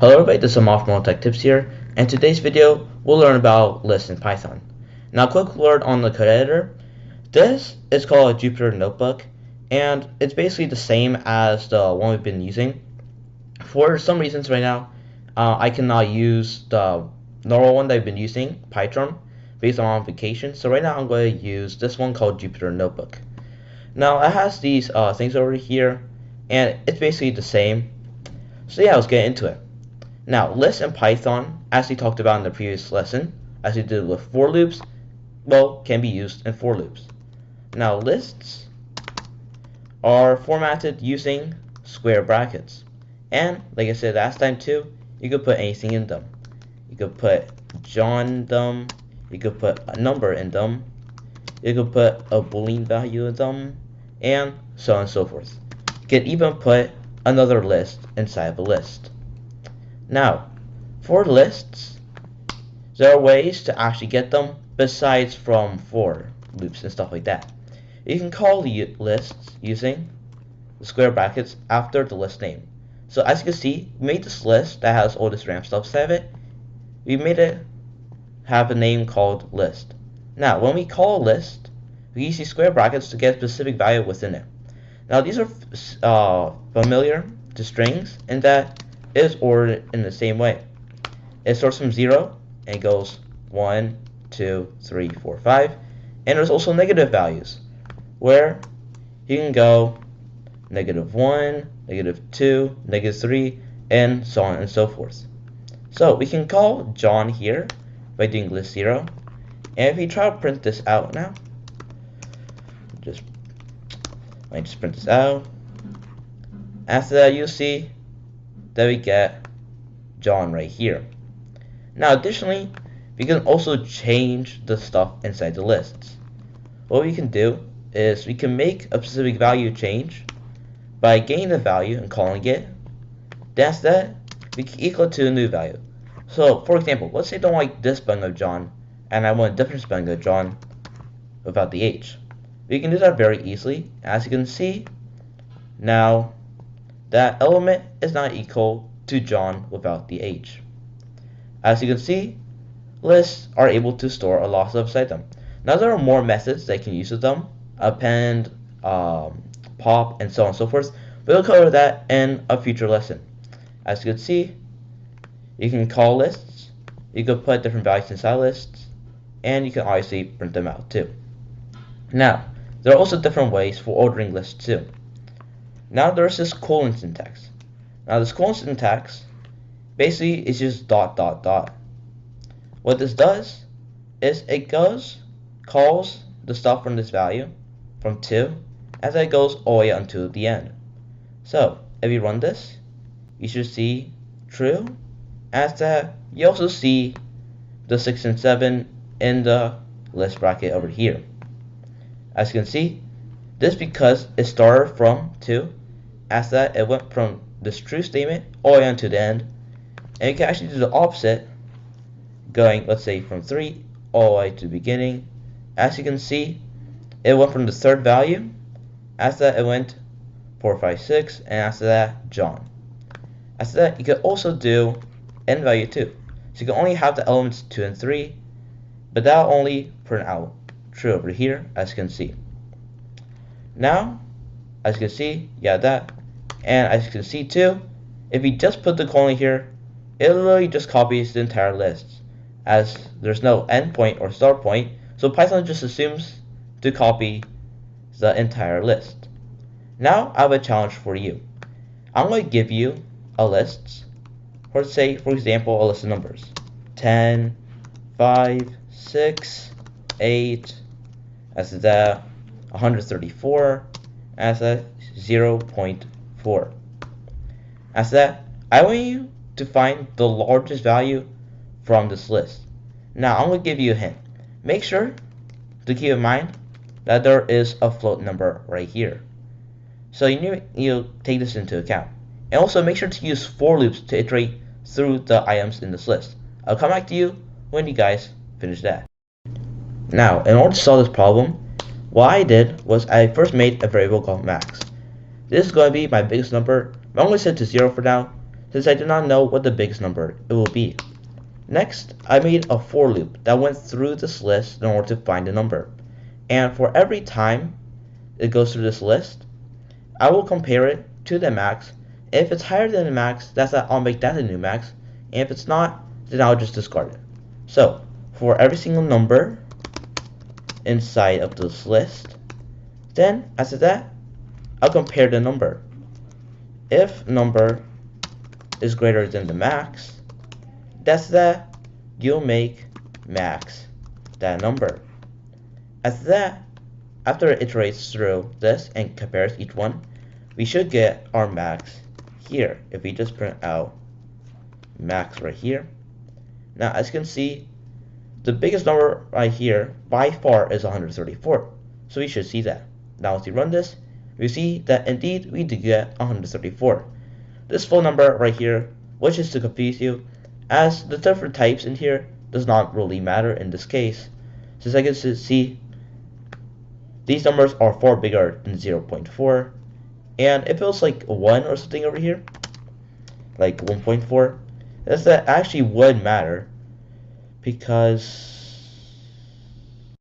Hello everybody, this is Mothball Tech Tips here, and today's video we'll learn about lists in Python. Now, quick word on the code editor. This is called a Jupyter Notebook, and it's basically the same as the one we've been using. For some reasons right now, I cannot use the normal one that I've been using, PyCharm, based on vacation. So right now I'm going to use this one called Jupyter Notebook. Now it has these things over here, and it's basically the same. So yeah, let's get into it. Now, lists in Python, as we talked about in the previous lesson, as we did with for loops, well, can be used in for loops. Now, lists are formatted using square brackets. And, like I said last time too, you could put anything in them. You could put John in them, you could put a number in them, you could put a Boolean value in them, and so on and so forth. You could even put another list inside of a list. Now, for lists, there are ways to actually get them besides from for loops and stuff like that. You can call the lists using the square brackets after the list name. So as you can see, we made this list that has all this random stuff inside of it. We made it have a name called list. Now, when we call a list, we use these square brackets to get a specific value within it. Now, these are familiar to strings in that it is ordered in the same way. It starts from 0 and it goes 1, 2, 3, 4, 5. And there's also negative values where you can go -1, -2, -3, and so on and so forth. So we can call John here by doing list 0. And if we try to print this out now, I just print this out. After that, you'll see that we get John right here. Now, additionally, we can also change the stuff inside the lists. What we can do is we can make a specific value change by getting the value and calling it. Then after that, we can equal it to a new value. So, for example, let's say I don't like this spelling of John, and I want a different spelling of John without the H. We can do that very easily. As you can see, now that element is not equal to John without the H. As you can see, lists are able to store a lot of stuff inside them. Now there are more methods that you can use with them, append, pop, and so on and so forth. We'll cover that in a future lesson. As you can see, you can call lists, you can put different values inside lists, and you can obviously print them out too. Now, there are also different ways for ordering lists too. Now there's this colon syntax. Now this colon syntax basically is just ... What this does is it calls the stuff from this value from 2 as it goes all the way until the end. So if you run this, you should see true. As that, you also see the 6 and 7 in the list bracket over here. As you can see, this because it started from 2. As that, it went from this true statement all the way until the end. And you can actually do the opposite, going, let's say, from 3 all the way to the beginning. As you can see, it went from the third value. After that, it went 4, 5, 6, and after that, John. After that, you can also do end value 2. So you can only have the elements 2 and 3, but that'll only print out true over here, as you can see. Now, as you can see, yeah, that. And as you can see too, if you just put the colon here, it literally just copies the entire list, as there's no endpoint or start point, so Python just assumes to copy the entire list. Now I have a challenge for you. I'm going to give you a list, or say, for example, a list of numbers. 10, 5, 6, 8, as that 134, as that 0.4. As that, I want you to find the largest value from this list. Now I'm going to give you a hint. Make sure to keep in mind that there is a float number right here. So you take this into account. And also make sure to use for loops to iterate through the items in this list. I'll come back to you when you guys finish that. Now, in order to solve this problem, what I did was I first made a variable called max. This is going to be my biggest number. I'm going to set it to 0 for now, since I do not know what the biggest number it will be. Next, I made a for loop that went through this list in order to find a number. And for every time it goes through this list, I will compare it to the max. If it's higher than the max, I'll make that the new max. And if it's not, then I'll just discard it. So, for every single number inside of this list, then after that, I'll compare the number. If number is greater than the max, that's that you'll make max that number. After that, after it iterates through this and compares each one, we should get our max here if we just print out max right here. Now as you can see, the biggest number right here by far is 134, so we should see that. Now as we run this, we see that indeed we do get 134. This full number right here, which is to confuse you, as the different types in here does not really matter in this case, since I can see these numbers are far bigger than 0.4, and it feels like 1 or something over here, like 1.4. That actually would matter, because